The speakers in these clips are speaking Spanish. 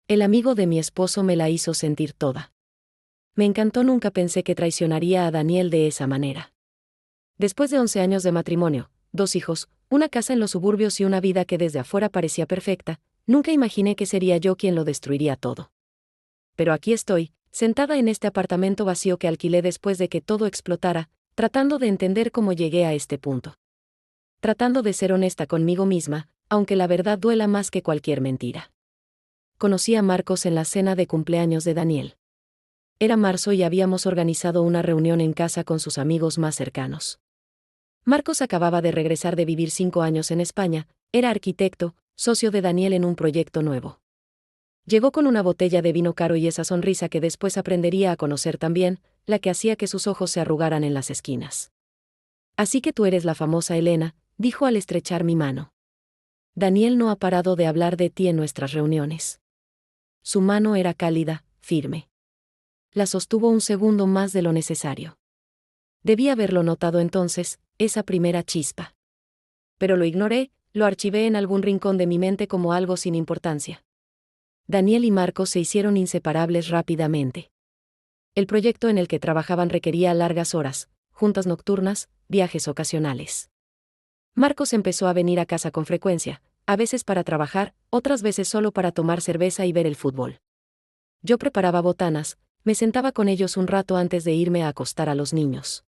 El amigo de mi esposo me la hizo sentir toda. Me encantó, nunca pensé que traicionaría a Daniel de esa manera. Después de 11 años de matrimonio, 2 hijos, una casa en los suburbios y una vida que desde afuera parecía perfecta, nunca imaginé que sería yo quien lo destruiría todo. Pero aquí estoy, sentada en este apartamento vacío que alquilé después de que todo explotara, tratando de entender cómo llegué a este punto. Tratando de ser honesta conmigo misma, aunque la verdad duela más que cualquier mentira. Conocí a Marcos en la cena de cumpleaños de Daniel. Era marzo y habíamos organizado una reunión en casa con sus amigos más cercanos. Marcos acababa de regresar de vivir 5 años en España, era arquitecto, socio de Daniel en un proyecto nuevo. Llegó con una botella de vino caro y esa sonrisa que después aprendería a conocer también, la que hacía que sus ojos se arrugaran en las esquinas. Así que tú eres la famosa Elena, dijo al estrechar mi mano. Daniel no ha parado de hablar de ti en nuestras reuniones. Su mano era cálida, firme. La sostuvo un segundo más de lo necesario. Debí haberlo notado entonces, esa primera chispa. Pero lo ignoré, lo archivé en algún rincón de mi mente como algo sin importancia. Daniel y Marcos se hicieron inseparables rápidamente. El proyecto en el que trabajaban requería largas horas, juntas nocturnas, viajes ocasionales. Marcos empezó a venir a casa con frecuencia, a veces para trabajar, otras veces solo para tomar cerveza y ver el fútbol. Yo preparaba botanas, me sentaba con ellos un rato antes de irme a acostar a los niños.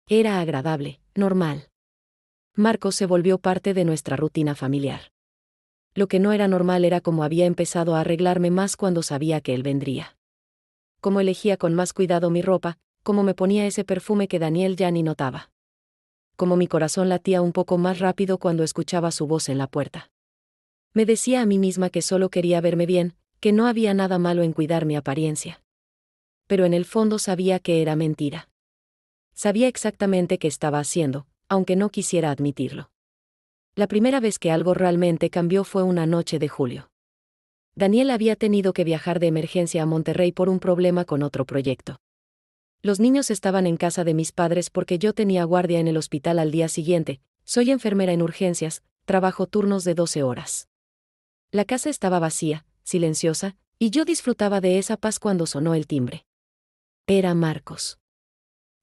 Era agradable, normal. Marcos se volvió parte de nuestra rutina familiar. Lo que no era normal era cómo había empezado a arreglarme más cuando sabía que él vendría. Cómo elegía con más cuidado mi ropa, cómo me ponía ese perfume que Daniel ya ni notaba. Cómo mi corazón latía un poco más rápido cuando escuchaba su voz en la puerta. Me decía a mí misma que solo quería verme bien, que no había nada malo en cuidar mi apariencia. Pero en el fondo sabía que era mentira. Sabía exactamente qué estaba haciendo, aunque no quisiera admitirlo. La primera vez que algo realmente cambió fue una noche de julio. Daniel había tenido que viajar de emergencia a Monterrey por un problema con otro proyecto. Los niños estaban en casa de mis padres porque yo tenía guardia en el hospital al día siguiente, soy enfermera en urgencias, trabajo turnos de 12 horas. La casa estaba vacía, silenciosa, y yo disfrutaba de esa paz cuando sonó el timbre. Era Marcos.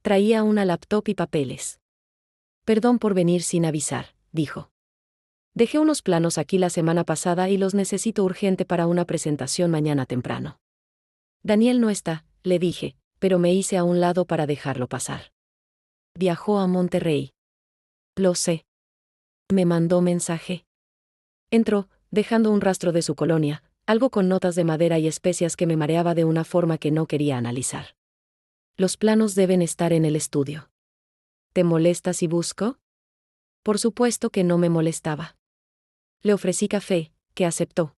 Traía una laptop y papeles. Perdón por venir sin avisar, dijo. Dejé unos planos aquí la semana pasada y los necesito urgente para una presentación mañana temprano. Daniel no está, le dije, pero me hice a un lado para dejarlo pasar. Viajó a Monterrey. Lo sé. Me mandó mensaje. Entró, dejando un rastro de su colonia, algo con notas de madera y especias que me mareaba de una forma que no quería analizar. Los planos deben estar en el estudio. ¿Te molesta si busco? Por supuesto que no me molestaba. Le ofrecí café, que aceptó.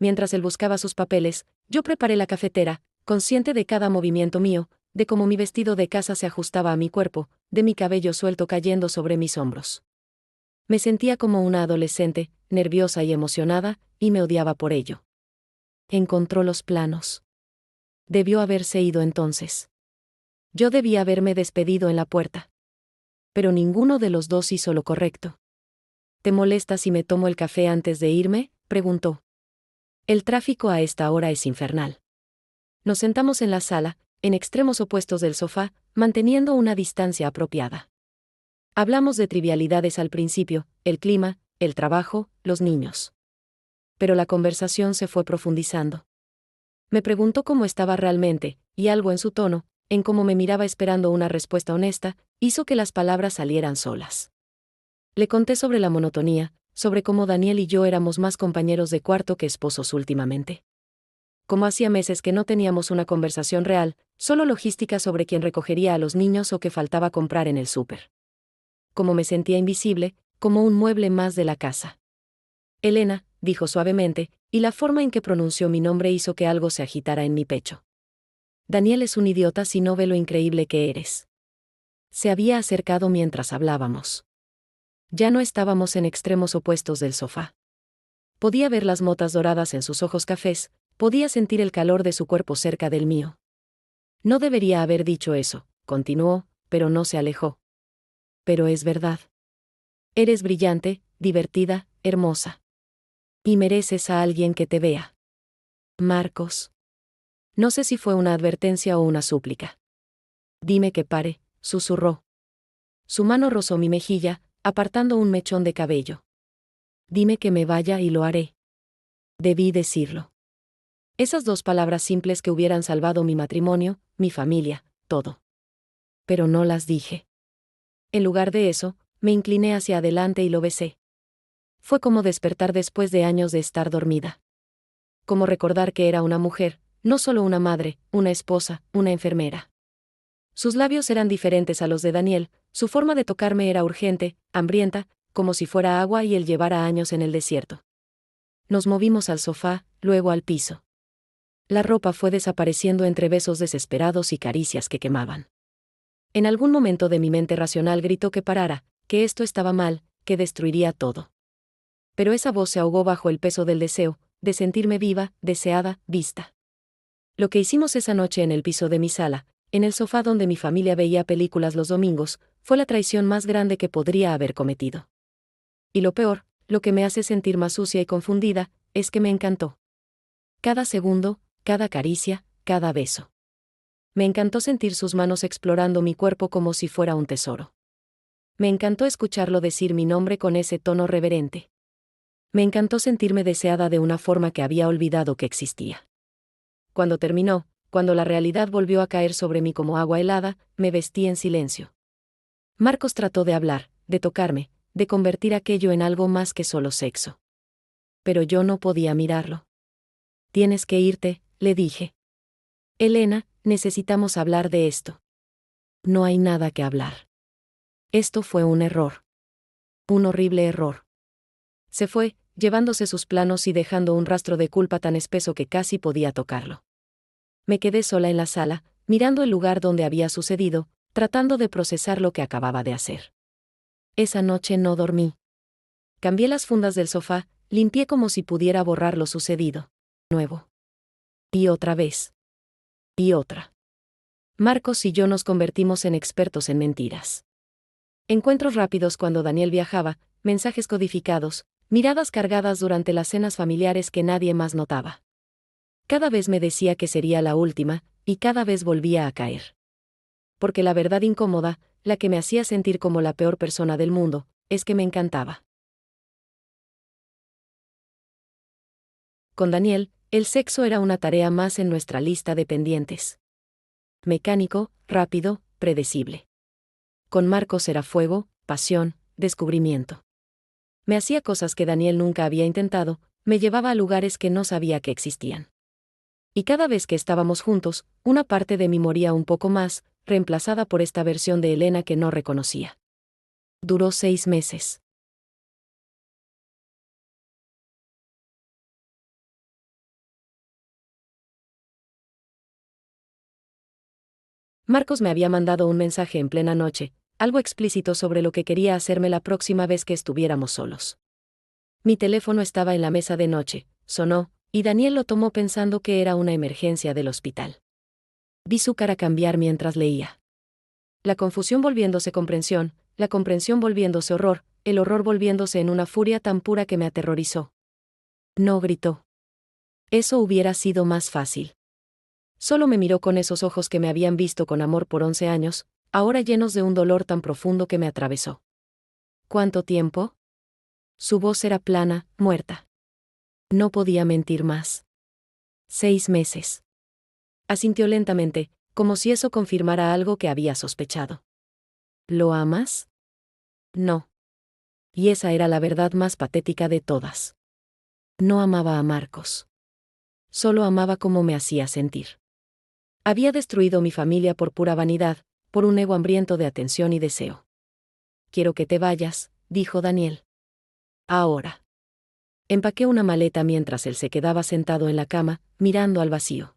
Mientras él buscaba sus papeles, yo preparé la cafetera, consciente de cada movimiento mío, de cómo mi vestido de casa se ajustaba a mi cuerpo, de mi cabello suelto cayendo sobre mis hombros. Me sentía como una adolescente, nerviosa y emocionada, y me odiaba por ello. Encontró los planos. Debió haberse ido entonces. Yo debía haberme despedido en la puerta. Pero ninguno de los dos hizo lo correcto. ¿Te molesta si me tomo el café antes de irme?, preguntó. El tráfico a esta hora es infernal. Nos sentamos en la sala, en extremos opuestos del sofá, manteniendo una distancia apropiada. Hablamos de trivialidades al principio, el clima, el trabajo, los niños. Pero la conversación se fue profundizando. Me preguntó cómo estaba realmente, y algo en su tono, en cómo me miraba esperando una respuesta honesta, hizo que las palabras salieran solas. Le conté sobre la monotonía, sobre cómo Daniel y yo éramos más compañeros de cuarto que esposos últimamente. Como hacía meses que no teníamos una conversación real, solo logística sobre quién recogería a los niños o qué faltaba comprar en el súper. Como me sentía invisible, como un mueble más de la casa. Elena, dijo suavemente, y la forma en que pronunció mi nombre hizo que algo se agitara en mi pecho. Daniel es un idiota si no ve lo increíble que eres. Se había acercado mientras hablábamos. Ya no estábamos en extremos opuestos del sofá. Podía ver las motas doradas en sus ojos cafés, podía sentir el calor de su cuerpo cerca del mío. No debería haber dicho eso, continuó, pero no se alejó. Pero es verdad. Eres brillante, divertida, hermosa. Y mereces a alguien que te vea. Marcos. No sé si fue una advertencia o una súplica. Dime que pare, susurró. Su mano rozó mi mejilla, apartando un mechón de cabello. Dime que me vaya y lo haré. Debí decirlo. Esas dos palabras simples que hubieran salvado mi matrimonio, mi familia, todo. Pero no las dije. En lugar de eso, me incliné hacia adelante y lo besé. Fue como despertar después de años de estar dormida. Como recordar que era una mujer, no solo una madre, una esposa, una enfermera. Sus labios eran diferentes a los de Daniel, su forma de tocarme era urgente, hambrienta, como si fuera agua y él llevara años en el desierto. Nos movimos al sofá, luego al piso. La ropa fue desapareciendo entre besos desesperados y caricias que quemaban. En algún momento de mi mente racional gritó que parara, que esto estaba mal, que destruiría todo. Pero esa voz se ahogó bajo el peso del deseo, de sentirme viva, deseada, vista. Lo que hicimos esa noche en el piso de mi sala, en el sofá donde mi familia veía películas los domingos, fue la traición más grande que podría haber cometido. Y lo peor, lo que me hace sentir más sucia y confundida, es que me encantó. Cada segundo, cada caricia, cada beso. Me encantó sentir sus manos explorando mi cuerpo como si fuera un tesoro. Me encantó escucharlo decir mi nombre con ese tono reverente. Me encantó sentirme deseada de una forma que había olvidado que existía. Cuando terminó, cuando la realidad volvió a caer sobre mí como agua helada, me vestí en silencio. Marcos trató de hablar, de tocarme, de convertir aquello en algo más que solo sexo. Pero yo no podía mirarlo. Tienes que irte, le dije. Elena, necesitamos hablar de esto. No hay nada que hablar. Esto fue un error. Un horrible error. Se fue, llevándose sus planos y dejando un rastro de culpa tan espeso que casi podía tocarlo. Me quedé sola en la sala, mirando el lugar donde había sucedido, tratando de procesar lo que acababa de hacer. Esa noche no dormí. Cambié las fundas del sofá, limpié como si pudiera borrar lo sucedido. Nuevo. Y otra vez. Y otra. Marcos y yo nos convertimos en expertos en mentiras. Encuentros rápidos cuando Daniel viajaba, mensajes codificados, miradas cargadas durante las cenas familiares que nadie más notaba. Cada vez me decía que sería la última, y cada vez volvía a caer. Porque la verdad incómoda, la que me hacía sentir como la peor persona del mundo, es que me encantaba. Con Daniel, el sexo era una tarea más en nuestra lista de pendientes. Mecánico, rápido, predecible. Con Marcos era fuego, pasión, descubrimiento. Me hacía cosas que Daniel nunca había intentado, me llevaba a lugares que no sabía que existían. Y cada vez que estábamos juntos, una parte de mí moría un poco más, reemplazada por esta versión de Elena que no reconocía. Duró 6 meses. Marcos me había mandado un mensaje en plena noche, algo explícito sobre lo que quería hacerme la próxima vez que estuviéramos solos. Mi teléfono estaba en la mesa de noche, sonó, y Daniel lo tomó pensando que era una emergencia del hospital. Vi su cara cambiar mientras leía. La confusión volviéndose comprensión, la comprensión volviéndose horror, el horror volviéndose en una furia tan pura que me aterrorizó. No gritó. Eso hubiera sido más fácil. Solo me miró con esos ojos que me habían visto con amor por 11 años, ahora llenos de un dolor tan profundo que me atravesó. ¿Cuánto tiempo? Su voz era plana, muerta. No podía mentir más. 6 meses. Asintió lentamente, como si eso confirmara algo que había sospechado. ¿Lo amas? No. Y esa era la verdad más patética de todas. No amaba a Marcos. Solo amaba cómo me hacía sentir. Había destruido mi familia por pura vanidad, por un ego hambriento de atención y deseo. Quiero que te vayas, dijo Daniel. Ahora. Empaqué una maleta mientras él se quedaba sentado en la cama, mirando al vacío.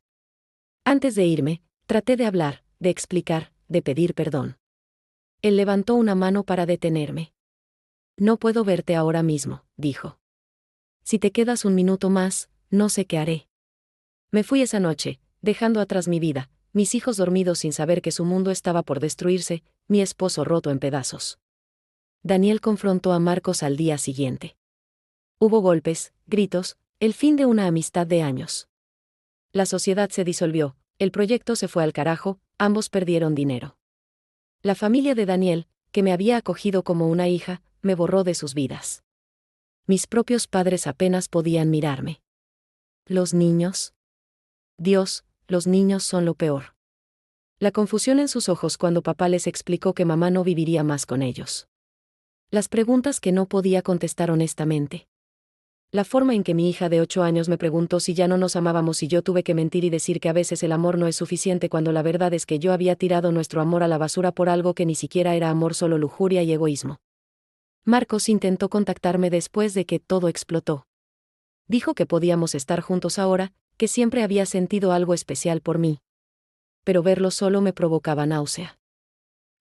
Antes de irme, traté de hablar, de explicar, de pedir perdón. Él levantó una mano para detenerme. No puedo verte ahora mismo, dijo. Si te quedas un minuto más, no sé qué haré. Me fui esa noche, dejando atrás mi vida, mis hijos dormidos sin saber que su mundo estaba por destruirse, mi esposo roto en pedazos. Daniel confrontó a Marcos al día siguiente. Hubo golpes, gritos, el fin de una amistad de años. La sociedad se disolvió, el proyecto se fue al carajo, ambos perdieron dinero. La familia de Daniel, que me había acogido como una hija, me borró de sus vidas. Mis propios padres apenas podían mirarme. ¿Los niños? Dios, los niños son lo peor. La confusión en sus ojos cuando papá les explicó que mamá no viviría más con ellos. Las preguntas que no podía contestar honestamente. La forma en que mi hija de 8 años me preguntó si ya no nos amábamos y yo tuve que mentir y decir que a veces el amor no es suficiente cuando la verdad es que yo había tirado nuestro amor a la basura por algo que ni siquiera era amor, solo lujuria y egoísmo. Marcos intentó contactarme después de que todo explotó. Dijo que podíamos estar juntos ahora, que siempre había sentido algo especial por mí. Pero verlo solo me provocaba náusea.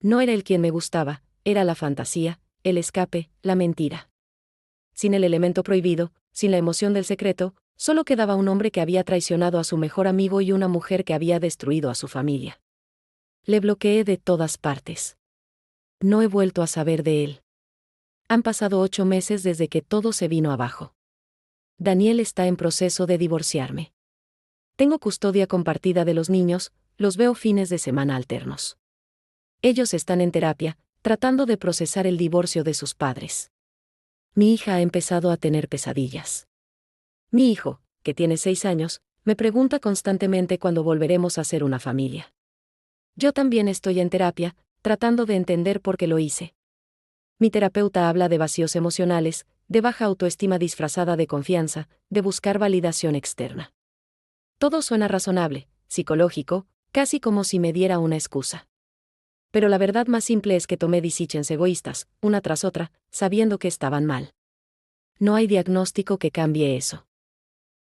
No era él quien me gustaba, era la fantasía, el escape, la mentira. Sin el elemento prohibido, sin la emoción del secreto, solo quedaba un hombre que había traicionado a su mejor amigo y una mujer que había destruido a su familia. Le bloqueé de todas partes. No he vuelto a saber de él. Han pasado 8 meses desde que todo se vino abajo. Daniel está en proceso de divorciarme. Tengo custodia compartida de los niños, los veo fines de semana alternos. Ellos están en terapia, tratando de procesar el divorcio de sus padres. Mi hija ha empezado a tener pesadillas. Mi hijo, que tiene 6 años, me pregunta constantemente cuándo volveremos a ser una familia. Yo también estoy en terapia, tratando de entender por qué lo hice. Mi terapeuta habla de vacíos emocionales, de baja autoestima disfrazada de confianza, de buscar validación externa. Todo suena razonable, psicológico, casi como si me diera una excusa. Pero la verdad más simple es que tomé decisiones egoístas, una tras otra, sabiendo que estaban mal. No hay diagnóstico que cambie eso.